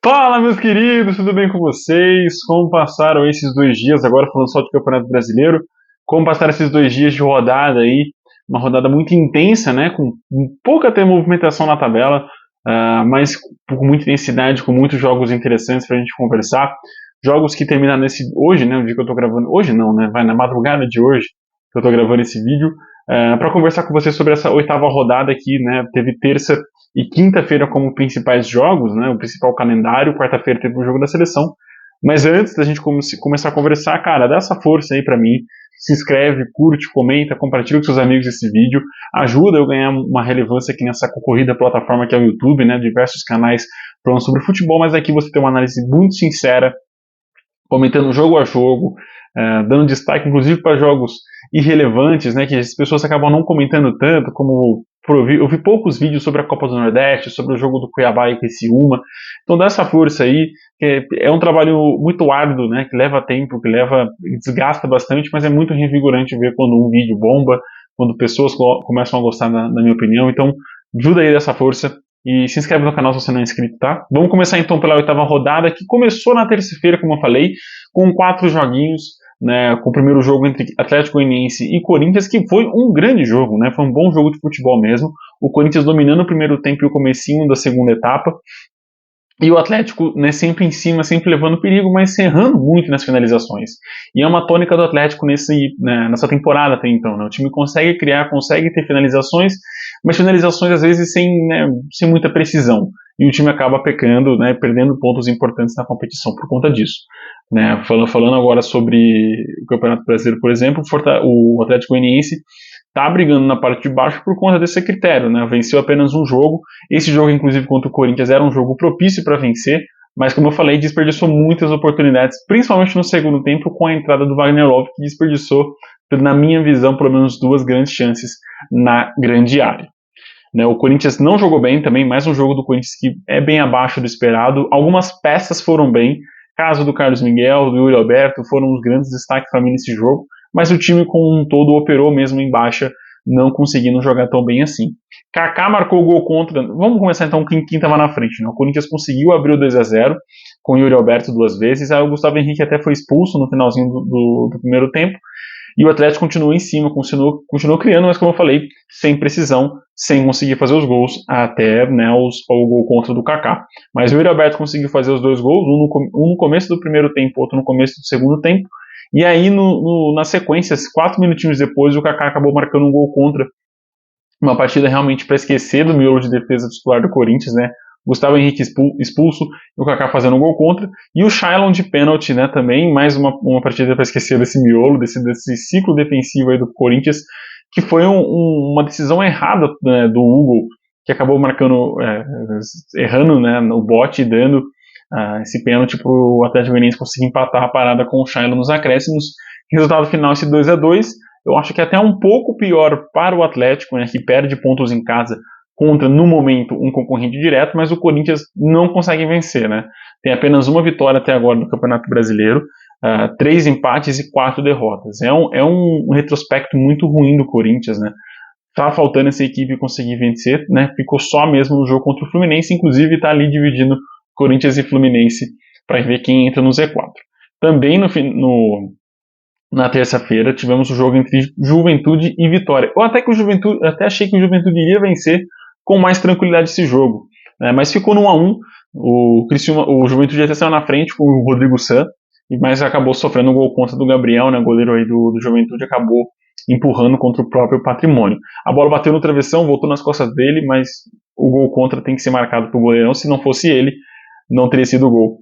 Fala, meus queridos, tudo bem com vocês? Como passaram esses 2 dias, agora falando só do Campeonato Brasileiro, como passaram esses 2 dias de rodada aí, uma rodada muito intensa, né, com pouca até movimentação na tabela, mas com muita intensidade, com muitos jogos interessantes pra gente conversar, jogos que terminaram hoje, né, o dia que eu tô gravando, hoje não, né, vai na madrugada de hoje que eu tô gravando esse vídeo, para conversar com vocês sobre essa oitava rodada aqui, né, teve terça e quinta-feira como principais jogos, né, o principal calendário, quarta-feira teve o jogo da seleção, mas antes da gente começar a conversar, cara, dá essa força aí pra mim, se inscreve, curte, comenta, compartilha com seus amigos esse vídeo, ajuda eu a ganhar uma relevância aqui nessa concorrida plataforma que é o YouTube, né, diversos canais falando sobre futebol, mas aqui você tem uma análise muito sincera, comentando jogo a jogo, dando destaque inclusive para jogos irrelevantes, né, que as pessoas acabam não comentando tanto, como eu vi poucos vídeos sobre a Copa do Nordeste, sobre o jogo do Cuiabá e Criciúma, então dá essa força aí, que é um trabalho muito árduo, né, que leva tempo, desgasta bastante, mas é muito revigorante ver quando um vídeo bomba, quando pessoas começam a gostar, na minha opinião, então ajuda aí dessa força, e se inscreve no canal se você não é inscrito, tá? Vamos começar então pela oitava rodada, que começou na terça-feira, como eu falei, com 4 joguinhos, né, com o primeiro jogo entre Atlético Goianiense e Corinthians, que foi um grande jogo, né, foi um bom jogo de futebol mesmo, o Corinthians dominando o primeiro tempo e o comecinho da segunda etapa, e o Atlético, né, sempre em cima, sempre levando perigo, mas errando muito nas finalizações. E é uma tônica do Atlético nessa temporada até então, né, o time consegue criar, consegue ter finalizações, mas finalizações às vezes sem muita precisão, e o time acaba pecando, né, perdendo pontos importantes na competição por conta disso. Né, falando agora sobre o Campeonato Brasileiro, por exemplo, o Atlético Goianiense está brigando na parte de baixo por conta desse critério, né, venceu apenas um jogo, esse jogo inclusive contra o Corinthians era um jogo propício para vencer, mas como eu falei, desperdiçou muitas oportunidades, principalmente no segundo tempo com a entrada do Wagner Love, que desperdiçou, na minha visão, pelo menos 2 grandes chances na grande área. Né, o Corinthians não jogou bem também, mais um jogo do Corinthians que é bem abaixo do esperado, algumas peças foram bem, caso do Carlos Miguel, do Yuri Alberto, foram os grandes destaques para mim nesse jogo, mas o time como um todo operou mesmo em baixa, não conseguindo jogar tão bem assim. Kaká marcou o gol contra, vamos começar então com quem estava na frente, né? O Corinthians conseguiu abrir o 2-0 com o Yuri Alberto 2 vezes, aí o Gustavo Henrique até foi expulso no finalzinho do primeiro tempo, e o Atlético continuou em cima, continuou criando, mas como eu falei, sem precisão, sem conseguir fazer os gols, até, né, o gol contra do Kaká. Mas o Yuri Alberto conseguiu fazer os 2 gols, um no começo do primeiro tempo, outro no começo do segundo tempo, e aí na sequência, 4 minutinhos depois, o Kaká acabou marcando um gol contra, uma partida realmente para esquecer do miolo de defesa titular do Corinthians, né? Gustavo Henrique expulso, o Kaká fazendo um gol contra, e o Shailon de pênalti, né, também, mais uma partida para esquecer desse miolo, desse ciclo defensivo aí do Corinthians, que foi uma decisão errada, né, do Hugo, que acabou errando, né, no bote e dando esse pênalti para o Atlético Goianiense conseguir empatar a parada com o Shailon nos acréscimos. Resultado final, esse 2-2, eu acho que é até um pouco pior para o Atlético, né, que perde pontos em casa, contra, no momento, um concorrente direto, mas o Corinthians não consegue vencer, né? Tem apenas uma vitória até agora no Campeonato Brasileiro, 3 empates e 4 derrotas. É um retrospecto muito ruim do Corinthians, né? Tá faltando essa equipe conseguir vencer, né? Ficou só mesmo no jogo contra o Fluminense, inclusive tá ali dividindo Corinthians e Fluminense para ver quem entra no Z4. Também na terça-feira tivemos o jogo entre Juventude e Vitória. Até achei que o Juventude iria vencer com mais tranquilidade esse jogo, né? Mas ficou no 1-1, o Juventude até saiu na frente com o Rodrigo San, mas acabou sofrendo um gol contra do Gabriel, né, goleiro aí do Juventude, acabou empurrando contra o próprio Patrimônio. A bola bateu no travessão, voltou nas costas dele, mas o gol contra tem que ser marcado pro goleirão, se não fosse ele, não teria sido gol.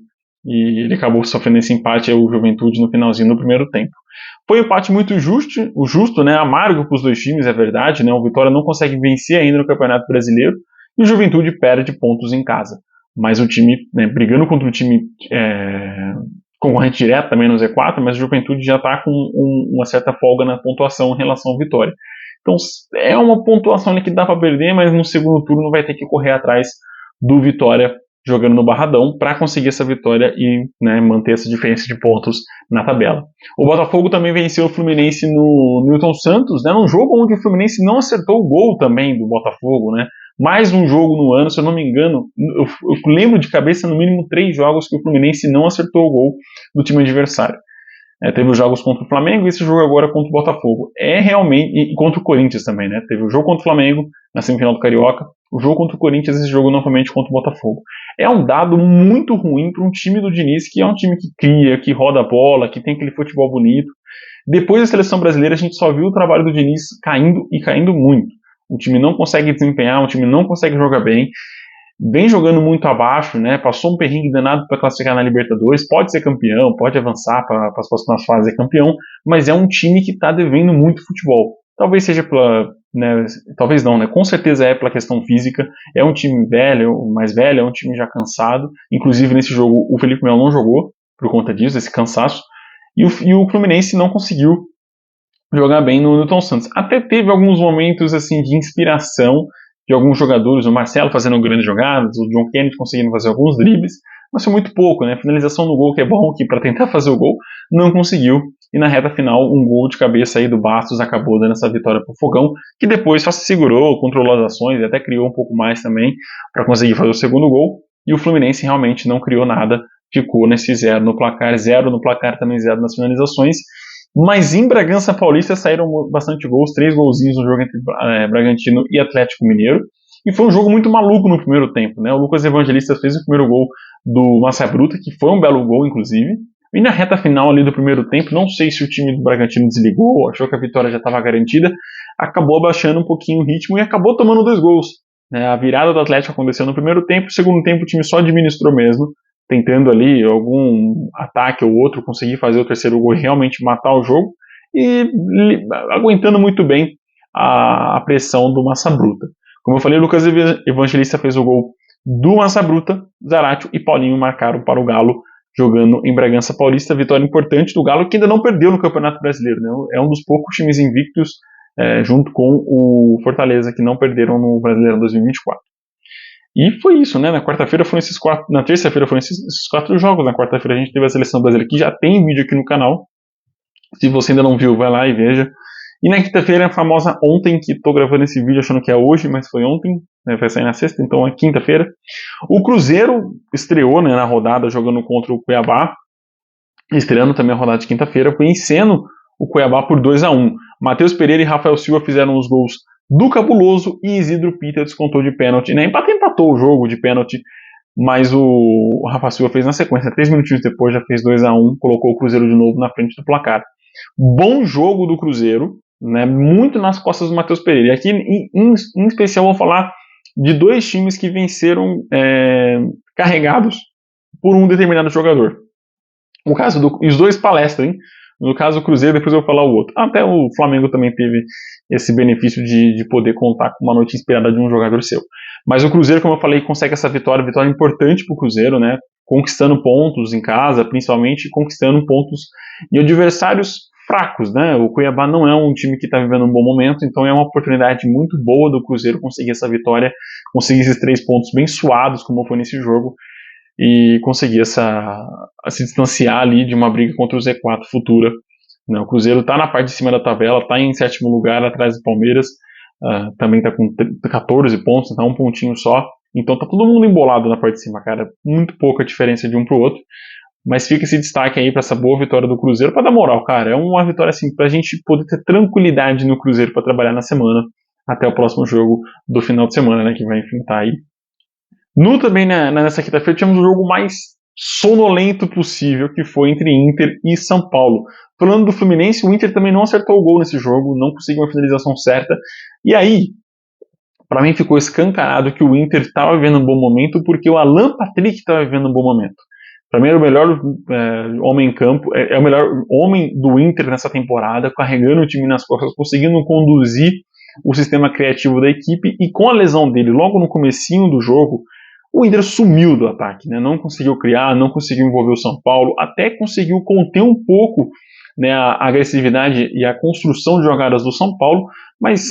E ele acabou sofrendo esse empate aí, o Juventude, no finalzinho do primeiro tempo. Foi um empate muito justo, né, amargo para os 2 times, é verdade, né, o Vitória não consegue vencer ainda no Campeonato Brasileiro, e o Juventude perde pontos em casa. Mas o time, né, brigando contra o time concorrente direto também no Z4, mas o Juventude já está com uma certa folga na pontuação em relação ao Vitória. Então é uma pontuação que dá para perder, mas no segundo turno vai ter que correr atrás do Vitória jogando no Barradão para conseguir essa vitória e, né, manter essa diferença de pontos na tabela. O Botafogo também venceu o Fluminense no Newton Santos, né, num jogo onde o Fluminense não acertou o gol também do Botafogo, né, Mais um jogo no ano, se eu não me engano, eu lembro de cabeça no mínimo 3 jogos que o Fluminense não acertou o gol do time adversário. Teve os jogos contra o Flamengo e esse jogo agora contra o Botafogo. É realmente. E contra o Corinthians também, né? Teve o jogo contra o Flamengo na semifinal do Carioca, o jogo contra o Corinthians e esse jogo novamente contra o Botafogo. É um dado muito ruim para um time do Diniz, que é um time que cria, que roda a bola, que tem aquele futebol bonito. Depois da seleção brasileira, a gente só viu o trabalho do Diniz caindo e caindo muito. O time não consegue desempenhar, o time não consegue jogar bem. Vem jogando muito abaixo, né? Passou um perrengue danado para classificar na Libertadores, pode ser campeão, pode avançar para as próximas fases, é campeão, mas é um time que está devendo muito futebol. Talvez seja pela, né, talvez não, né? Com certeza é pela questão física. É um time velho, mais velho, é um time já cansado. Inclusive nesse jogo o Felipe Melo não jogou por conta disso, desse cansaço. E o Fluminense não conseguiu jogar bem no Newton Santos. Até teve alguns momentos assim de inspiração de alguns jogadores, o Marcelo fazendo grandes jogadas, o John Kennedy conseguindo fazer alguns dribles, mas foi muito pouco, né? Finalização no gol, que é bom, que para tentar fazer o gol, não conseguiu. E na reta final, um gol de cabeça aí do Bastos acabou dando essa vitória pro Fogão, que depois só se segurou, controlou as ações e até criou um pouco mais também para conseguir fazer o segundo gol. E o Fluminense realmente não criou nada, ficou nesse 0 no placar também 0 nas finalizações. Mas em Bragança Paulista saíram bastante gols, 3 golzinhos no jogo entre Bragantino e Atlético Mineiro. E foi um jogo muito maluco no primeiro tempo, né? O Lucas Evangelista fez o primeiro gol do Massa Bruta, que foi um belo gol, inclusive. E na reta final ali do primeiro tempo, não sei se o time do Bragantino desligou, achou que a vitória já estava garantida, acabou abaixando um pouquinho o ritmo e acabou tomando 2 gols. A virada do Atlético aconteceu no primeiro tempo, no segundo tempo o time só administrou mesmo, tentando ali algum ataque ou outro, conseguir fazer o terceiro gol e realmente matar o jogo, e aguentando muito bem a pressão do Massa Bruta. Como eu falei, o Lucas Evangelista fez o gol do Massa Bruta, Zaratio e Paulinho marcaram para o Galo, jogando em Bragança Paulista, vitória importante do Galo, que ainda não perdeu no Campeonato Brasileiro, né? É um dos poucos times invictos, junto com o Fortaleza, que não perderam no Brasileiro 2024. E foi isso, né? Na quarta-feira foram esses 4, na terça-feira foram esses 4 jogos, na quarta-feira a gente teve a seleção brasileira, que já tem vídeo aqui no canal. Se você ainda não viu, vai lá e veja. E na quinta-feira, a famosa ontem, que estou gravando esse vídeo achando que é hoje, mas foi ontem, né? Vai sair na sexta, então é quinta-feira. O Cruzeiro estreou, né, na rodada jogando contra o Cuiabá, estreando também a rodada de quinta-feira, vencendo o Cuiabá por 2-1. Matheus Pereira e Rafael Silva fizeram os gols do Cabuloso e Isidro Pita descontou de pênalti, né? Empatou o jogo de pênalti, mas o Rafa Silva fez na sequência, 3 minutinhos depois já fez 2-1, colocou o Cruzeiro de novo na frente do placar. Bom jogo do Cruzeiro, né? Muito nas costas do Matheus Pereira. E aqui, em especial, vou falar de 2 times que venceram carregados por um determinado jogador. No caso os 2 palestram, hein? No caso do Cruzeiro, depois eu vou falar o outro. Até o Flamengo também teve esse benefício de poder contar com uma noite inspirada de um jogador seu. Mas o Cruzeiro, como eu falei, consegue essa vitória importante para o Cruzeiro, né? Conquistando pontos em casa, principalmente, conquistando pontos em adversários fracos, né? O Cuiabá não é um time que está vivendo um bom momento, então é uma oportunidade muito boa do Cruzeiro conseguir essa vitória, conseguir esses 3 pontos bem suados, como foi nesse jogo, e conseguir se distanciar ali de uma briga contra o Z4 futura. O Cruzeiro está na parte de cima da tabela, está em 7º lugar atrás do Palmeiras, também está com 14 pontos, está um pontinho só, então tá todo mundo embolado na parte de cima, cara, muito pouca diferença de um pro outro, mas fica esse destaque aí para essa boa vitória do Cruzeiro, para dar moral, cara, é uma vitória assim, pra gente poder ter tranquilidade no Cruzeiro para trabalhar na semana, até o próximo jogo do final de semana, né, que vai enfrentar aí. Também nessa quinta-feira tivemos o jogo mais sonolento possível, que foi entre Inter e São Paulo. Falando do Fluminense, o Inter também não acertou o gol nesse jogo, não conseguiu uma finalização certa. E aí, para mim ficou escancarado que o Inter estava vivendo um bom momento, porque o Alan Patrick estava vivendo um bom momento. Para mim era o melhor homem em campo, é o melhor homem do Inter nessa temporada, carregando o time nas costas, conseguindo conduzir o sistema criativo da equipe, e com a lesão dele logo no comecinho do jogo, o Inter sumiu do ataque, né? Não conseguiu criar, não conseguiu envolver o São Paulo, até conseguiu conter um pouco, né, a agressividade e a construção de jogadas do São Paulo, mas,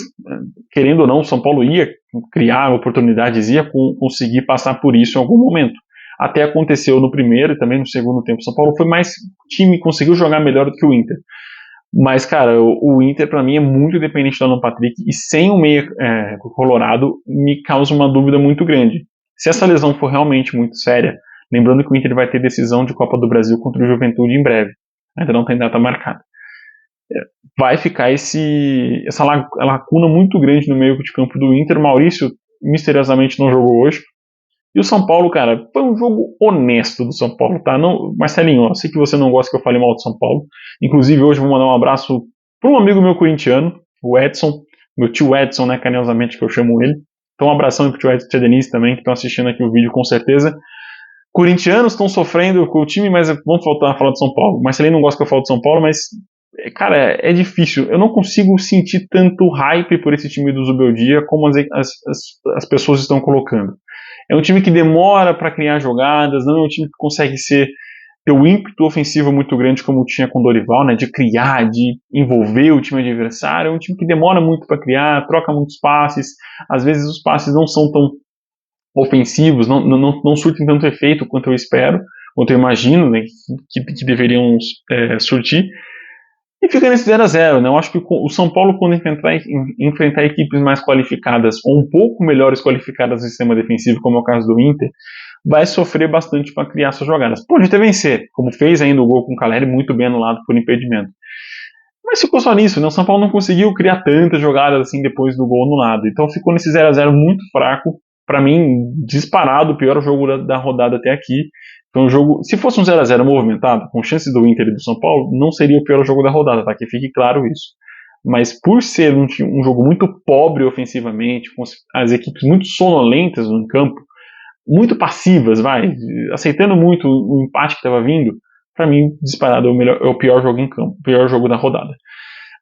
querendo ou não, o São Paulo ia criar oportunidades, ia conseguir passar por isso em algum momento. Até aconteceu no primeiro e também no segundo tempo. O São Paulo foi mais time, conseguiu jogar melhor do que o Inter. Mas, cara, o Inter pra mim é muito dependente do Alan Patrick e sem o meia colorado me causa uma dúvida muito grande. Se essa lesão for realmente muito séria, lembrando que o Inter vai ter decisão de Copa do Brasil contra o Juventude em breve, ainda não tem data marcada, vai ficar essa lacuna muito grande no meio de campo do Inter. Maurício misteriosamente não jogou hoje. E o São Paulo, cara, foi um jogo honesto do São Paulo, tá? Não, Marcelinho, eu sei que você não gosta que eu fale mal do São Paulo. Inclusive, hoje vou mandar um abraço para um amigo meu corintiano, o Edson, meu tio Edson, né, carinhosamente que eu chamo ele. Então, um abração pro tio Edson e tia Denise também, que estão assistindo aqui o vídeo com certeza. Corintianos estão sofrendo com o time, mas vamos voltar a falar de São Paulo. Marcelinho não gosta que eu fale de São Paulo, mas, cara, é difícil. Eu não consigo sentir tanto hype por esse time do Zubeldia como as pessoas estão colocando. É um time que demora para criar jogadas, não é um time que consegue ter o ímpeto ofensivo muito grande como tinha com o Dorival, né, de criar, de envolver o time adversário. É um time que demora muito para criar, troca muitos passes, às vezes os passes não são tão ofensivos, não surtem tanto efeito quanto eu espero, quanto eu imagino, né, que deveriam surtir. E fica nesse 0-0, né? Eu acho que o São Paulo, quando enfrentar equipes mais qualificadas, ou um pouco melhores qualificadas no sistema defensivo, como é o caso do Inter, vai sofrer bastante para criar suas jogadas. Pode até vencer, como fez ainda o gol com o Caleri, muito bem anulado por impedimento. Mas ficou só nisso, né? O São Paulo não conseguiu criar tantas jogadas assim depois do gol anulado. Então ficou nesse 0-0 muito fraco. Para mim, disparado, o pior jogo da rodada até aqui. Foi um jogo, se fosse um 0-0 movimentado, com chances do Inter e do São Paulo, não seria o pior jogo da rodada, tá? Que fique claro isso. Mas por ser um jogo muito pobre ofensivamente, com as equipes muito sonolentas no campo, muito passivas, aceitando muito o empate que estava vindo, para mim, disparado é o pior jogo em campo, o pior jogo da rodada.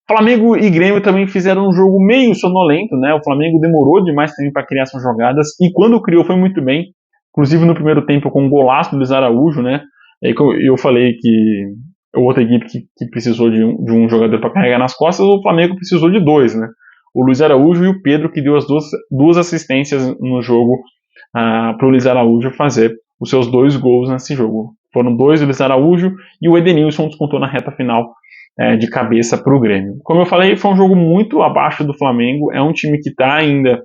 Flamengo e Grêmio também fizeram um jogo meio sonolento, né? O Flamengo demorou demais também para criar suas jogadas, e quando criou foi muito bem, inclusive no primeiro tempo com um golaço do Luiz Araújo, né? Eu falei que outra equipe que precisou de um jogador para carregar nas costas, o Flamengo precisou de dois, né? O Luiz Araújo e o Pedro, que deu as duas assistências no jogo para o Luiz Araújo fazer os seus 2 gols nesse jogo. Foram 2 do Luiz Araújo e o Edenilson descontou na reta final de cabeça para o Grêmio. Como eu falei, foi um jogo muito abaixo do Flamengo. É um time que está ainda,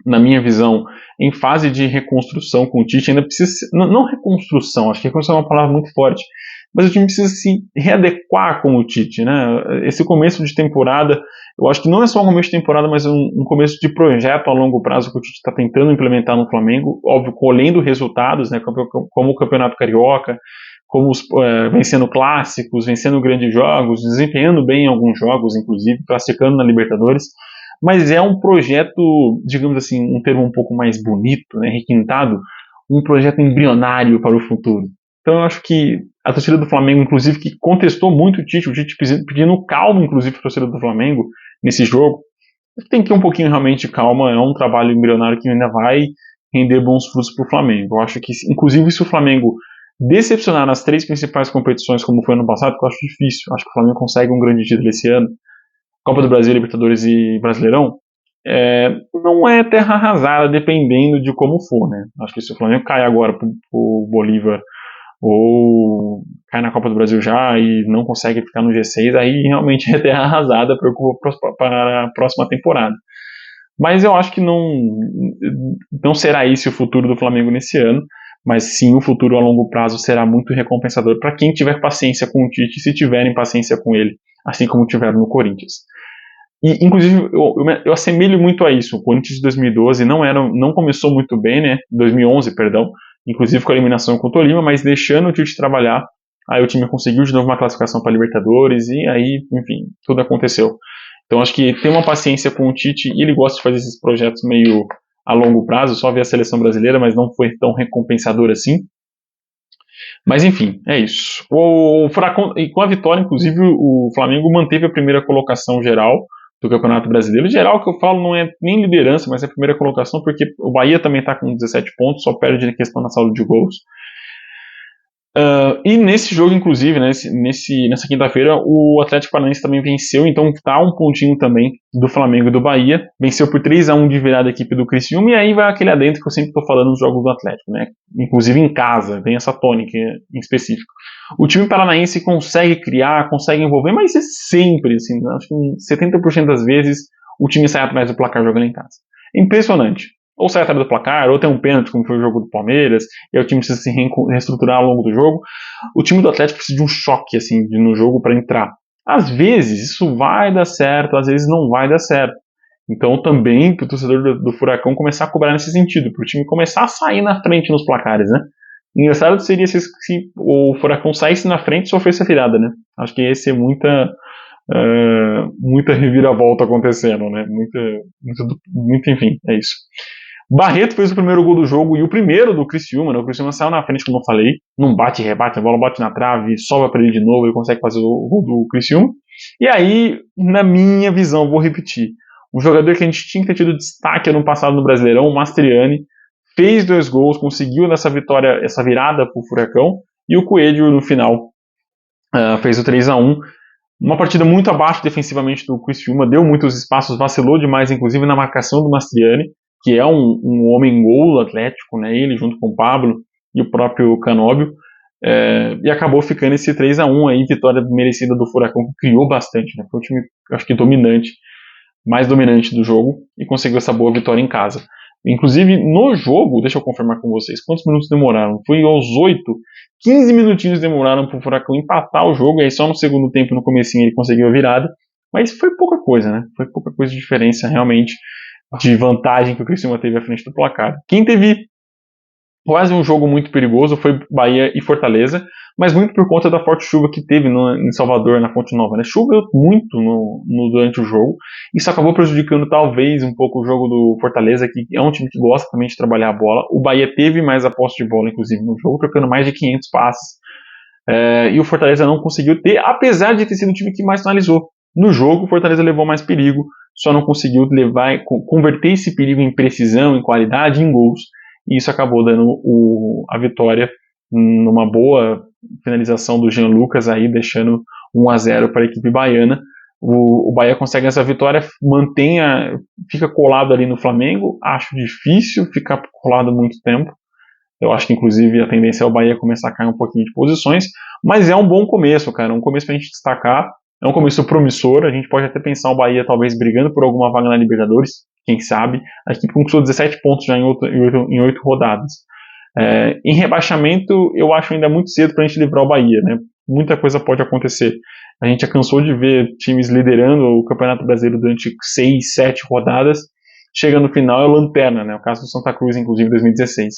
na minha visão, em fase de reconstrução com o Tite. Ainda precisa, não reconstrução, acho que reconstrução é uma palavra muito forte, mas o time precisa se readequar com o Tite, né? Esse começo de temporada, eu acho que não é só um começo de temporada, mas um começo de projeto a longo prazo que o Tite está tentando implementar no Flamengo, óbvio, colhendo resultados, né? Como o Campeonato Carioca, como vencendo clássicos, vencendo grandes jogos, desempenhando bem em alguns jogos, inclusive, classificando na Libertadores. Mas é um projeto, digamos assim, um termo um pouco mais bonito, né, requintado, um projeto embrionário para o futuro. Então eu acho que a torcida do Flamengo, inclusive, que contestou muito o Tite pedindo calma, inclusive, para a torcida do Flamengo nesse jogo, tem que ter um pouquinho realmente de calma, é um trabalho embrionário que ainda vai render bons frutos para o Flamengo. Eu acho que, inclusive, se o Flamengo decepcionar nas 3 principais competições, como foi ano passado, que eu acho difícil, acho que o Flamengo consegue um grande título esse ano, Copa do Brasil, Libertadores e Brasileirão, não é terra arrasada, dependendo de como for, né? Acho que se o Flamengo cai agora pro Bolívar ou cai na Copa do Brasil já e não consegue ficar no G6, aí realmente é terra arrasada para a próxima temporada. Mas eu acho que não será esse o futuro do Flamengo nesse ano, mas sim o futuro a longo prazo será muito recompensador para quem tiver paciência com o Tite, se tiverem paciência com ele, assim como tiveram no Corinthians. E, inclusive, eu assemelho muito a isso. O Corinthians de 2012 não começou muito bem, né? 2011, perdão. Inclusive com a eliminação com o Tolima, mas deixando o Tite trabalhar, aí o time conseguiu de novo uma classificação para a Libertadores e aí, enfim, tudo aconteceu. Então acho que tem uma paciência com o Tite e ele gosta de fazer esses projetos meio a longo prazo, só ver a seleção brasileira, mas não foi tão recompensador assim. Mas enfim, é isso. E com a vitória, inclusive, o Flamengo manteve a primeira colocação geral do Campeonato Brasileiro. Geral, que eu falo, não é nem liderança, mas é a primeira colocação, porque o Bahia também está com 17 pontos, só perde na questão na saldo de gols. E nesse jogo, inclusive, né, nessa quinta-feira, o Atlético Paranaense também venceu, então tá um pontinho também do Flamengo e do Bahia. Venceu por 3-1 de virada a equipe do Criciúma, e aí vai aquele adentro que eu sempre tô falando nos jogos do Atlético, né? Inclusive em casa, vem essa tônica em específico. O time paranaense consegue criar, consegue envolver, mas é sempre, assim, acho que 70% das vezes o time sai atrás do placar jogando em casa. Impressionante. Ou sai atrás do placar, ou tem um pênalti, como foi o jogo do Palmeiras, e aí o time precisa se reestruturar ao longo do jogo. O time do Atlético precisa de um choque assim no jogo para entrar. Às vezes isso vai dar certo, às vezes não vai dar certo. Então também para o torcedor do Furacão começar a cobrar nesse sentido, para o time começar a sair na frente nos placares, né? Engraçado seria se o Furacão saísse na frente e sofresse a virada, né? Acho que ia ser muita reviravolta acontecendo, né? Muito, enfim, é isso. Barreto fez o primeiro gol do jogo e o primeiro do Criciúma, né? O Criciúma saiu na frente, como eu falei, não bate, rebate, a bola bate na trave, sobra para ele de novo, ele consegue fazer o gol do Criciúma. E aí, na minha visão, vou repetir, um jogador que a gente tinha que ter tido destaque ano passado no Brasileirão, o Mastriani, fez 2 gols, conseguiu nessa vitória, essa virada pro Furacão, e o Coelho no final fez o 3-1. Uma partida muito abaixo defensivamente do Criciúma, deu muitos espaços, vacilou demais, inclusive na marcação do Mastriani, que é um homem-gol do Atlético, né? Ele junto com o Pablo e o próprio Canóbio, e acabou ficando esse 3-1 aí, vitória merecida do Furacão, que criou bastante, né? Foi o time, acho que dominante, mais dominante do jogo, e conseguiu essa boa vitória em casa. Inclusive, no jogo, deixa eu confirmar com vocês, quantos minutos demoraram? Foi aos 8, 15 minutinhos demoraram para o Furacão empatar o jogo, e aí só no segundo tempo, no comecinho, ele conseguiu a virada, mas foi pouca coisa, né? Foi pouca coisa de diferença, realmente, de vantagem que o Criciúma teve à frente do placar. Quem teve quase um jogo muito perigoso foi Bahia e Fortaleza, mas muito por conta da forte chuva que teve em Salvador, na Fonte Nova. Né? Choveu muito durante o jogo, isso acabou prejudicando talvez um pouco o jogo do Fortaleza, que é um time que gosta também de trabalhar a bola. O Bahia teve mais a posse de bola, inclusive, no jogo, trocando mais de 500 passes. E o Fortaleza não conseguiu ter, apesar de ter sido o time que mais finalizou. No jogo, o Fortaleza levou mais perigo, só não conseguiu converter esse perigo em precisão, em qualidade, em gols. E isso acabou dando a vitória numa boa finalização do Jean Lucas, aí deixando 1-0 para a equipe baiana. O Bahia consegue essa vitória, fica colado ali no Flamengo. Acho difícil ficar colado muito tempo. Eu acho que, inclusive, a tendência é o Bahia começar a cair um pouquinho de posições, mas é um bom começo, cara, um começo pra gente destacar, é um começo promissor, a gente pode até pensar o Bahia talvez brigando por alguma vaga na Libertadores, quem sabe, a equipe conquistou 17 pontos já em 8 rodadas. Em rebaixamento, eu acho ainda muito cedo pra gente livrar o Bahia, né, muita coisa pode acontecer. A gente já cansou de ver times liderando o Campeonato Brasileiro durante 6, 7 rodadas, chega no final é lanterna, né, o caso do Santa Cruz, inclusive, 2016.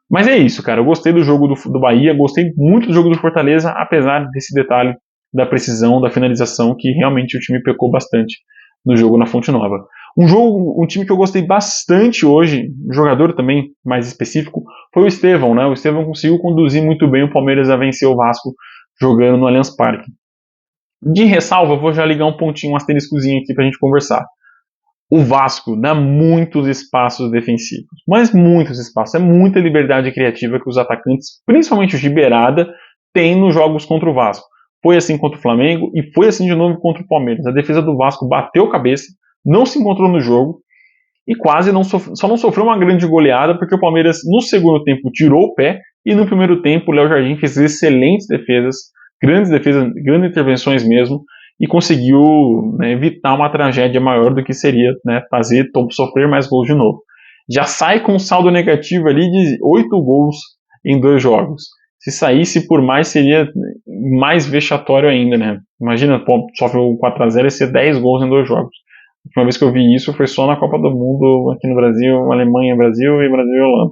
Mas é isso, cara. Eu gostei do jogo do Bahia, gostei muito do jogo do Fortaleza, apesar desse detalhe da precisão, da finalização, que realmente o time pecou bastante no jogo na Fonte Nova. Um time que eu gostei bastante hoje, um jogador também mais específico, foi o Estevão, né? O Estevão conseguiu conduzir muito bem o Palmeiras a vencer o Vasco jogando no Allianz Parque. De ressalva, eu vou já ligar um pontinho, um asteriscozinho aqui pra gente conversar. O Vasco dá muitos espaços defensivos, mas muitos espaços. É muita liberdade criativa que os atacantes, principalmente os de beirada, têm nos jogos contra o Vasco. Foi assim contra o Flamengo e foi assim de novo contra o Palmeiras. A defesa do Vasco bateu cabeça, não se encontrou no jogo e quase só não sofreu uma grande goleada porque o Palmeiras no segundo tempo tirou o pé e no primeiro tempo o Léo Jardim fez excelentes defesas, grandes intervenções mesmo, e conseguiu, né, evitar uma tragédia maior do que seria, né, sofrer mais gols de novo. Já sai com um saldo negativo ali de 8 gols em 2 jogos. Se saísse por mais, seria mais vexatório ainda, né? Imagina, sofre um 4-0 e ser 10 gols em 2 jogos. A última vez que eu vi isso foi só na Copa do Mundo aqui no Brasil, Alemanha, Brasil e Brasil e Holanda.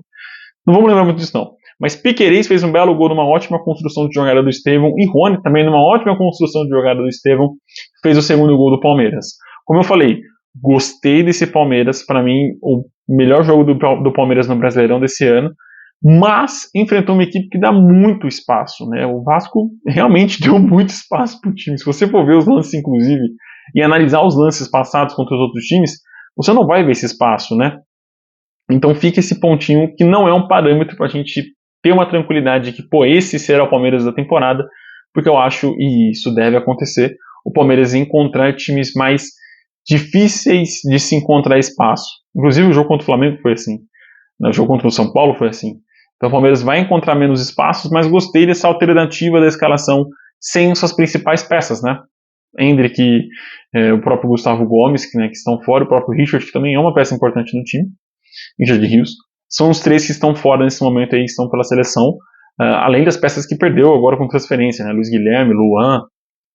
Não vamos lembrar muito disso, não. Mas Piquerez fez um belo gol numa ótima construção de jogada do Estevão, e Rony também numa ótima construção de jogada do Estevão fez o segundo gol do Palmeiras. Como eu falei, gostei desse Palmeiras, para mim o melhor jogo do Palmeiras no Brasileirão desse ano, mas enfrentou uma equipe que dá muito espaço, né? O Vasco realmente deu muito espaço para o time. Se você for ver os lances, inclusive, e analisar os lances passados contra os outros times, você não vai ver esse espaço, né? Então fica esse pontinho que não é um parâmetro para a gente ter uma tranquilidade de que, pô, esse será o Palmeiras da temporada, porque eu acho, e isso deve acontecer, o Palmeiras encontrar times mais difíceis de se encontrar espaço. Inclusive o jogo contra o Flamengo foi assim, o jogo contra o São Paulo foi assim. Então o Palmeiras vai encontrar menos espaços, mas gostei dessa alternativa da escalação sem suas principais peças, né? Endrick, o próprio Gustavo Gomes, que estão fora, o próprio Richard, que também é uma peça importante no time, Richard Rios. São os três que estão fora nesse momento aí, estão pela seleção, além das peças que perdeu agora com transferência, né? Luiz Guilherme, Luan.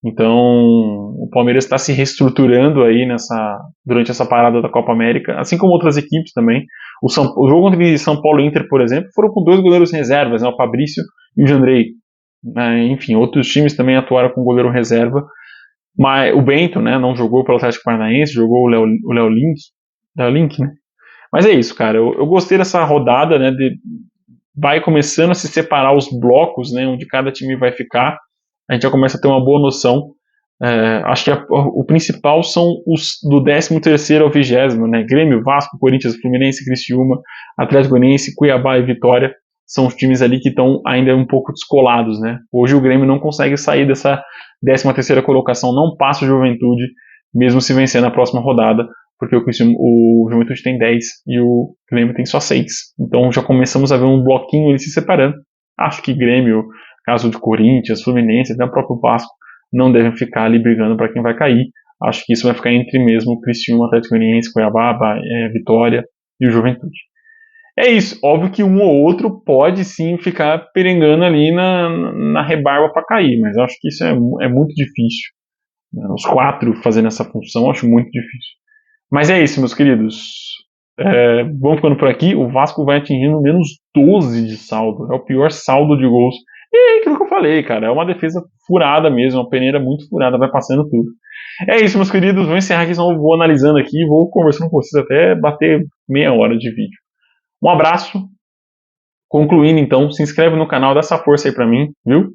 Então, o Palmeiras está se reestruturando aí durante essa parada da Copa América, assim como outras equipes também. O jogo entre São Paulo e Inter, por exemplo, foram com 2 goleiros reservas, né? O Fabrício e o Jandrei. Enfim, outros times também atuaram com goleiro reserva. Mas o Bento, né, não jogou pelo Atlético Paranaense, jogou o Léo Link, né? Mas é isso, cara. Eu gostei dessa rodada, né? Vai começando a se separar os blocos, né? Onde cada time vai ficar. A gente já começa a ter uma boa noção. Acho que o principal são os do 13º ao 20º, né? Grêmio, Vasco, Corinthians, Fluminense, Criciúma, Atlético Goianiense, Cuiabá e Vitória. São os times ali que estão ainda um pouco descolados, né? Hoje o Grêmio não consegue sair dessa 13ª colocação, não passa o Juventude, mesmo se vencer na próxima rodada, porque o Juventude tem 10 e o Grêmio tem só 6. Então já começamos a ver um bloquinho ali se separando. Acho que Grêmio, caso de Corinthians, Fluminense, até o próprio Vasco, não devem ficar ali brigando para quem vai cair. Acho que isso vai ficar entre mesmo Criciúma, Atlético Goianiense, Cuiabá, Vitória e o Juventude. É isso, óbvio que um ou outro pode sim ficar perengando ali na rebarba para cair, mas eu acho que isso é muito difícil. Os 4 fazendo essa função, eu acho muito difícil. Mas é isso, meus queridos. Vamos ficando por aqui. O Vasco vai atingindo menos 12 de saldo. É o pior saldo de gols. E é aquilo que eu falei, cara. É uma defesa furada mesmo, uma peneira muito furada, vai passando tudo. É isso, meus queridos. Vou encerrar aqui, senão eu vou analisando aqui e vou conversando com vocês até bater meia hora de vídeo. Um abraço. Concluindo, então, se inscreve no canal, dá essa força aí pra mim, viu?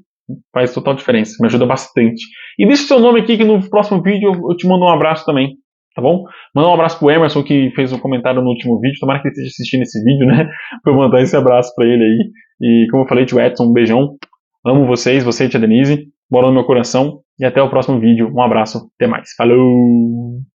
Faz total diferença, me ajuda bastante. E deixa o seu nome aqui que no próximo vídeo eu te mando um abraço também, tá bom? Manda um abraço pro Emerson que fez um comentário no último vídeo, tomara que ele esteja assistindo esse vídeo, né? Pra eu mandar esse abraço pra ele aí. E como eu falei, tio Edson, um beijão. Amo vocês, você e tia Denise. Bola no meu coração. E até o próximo vídeo. Um abraço, até mais. Falou!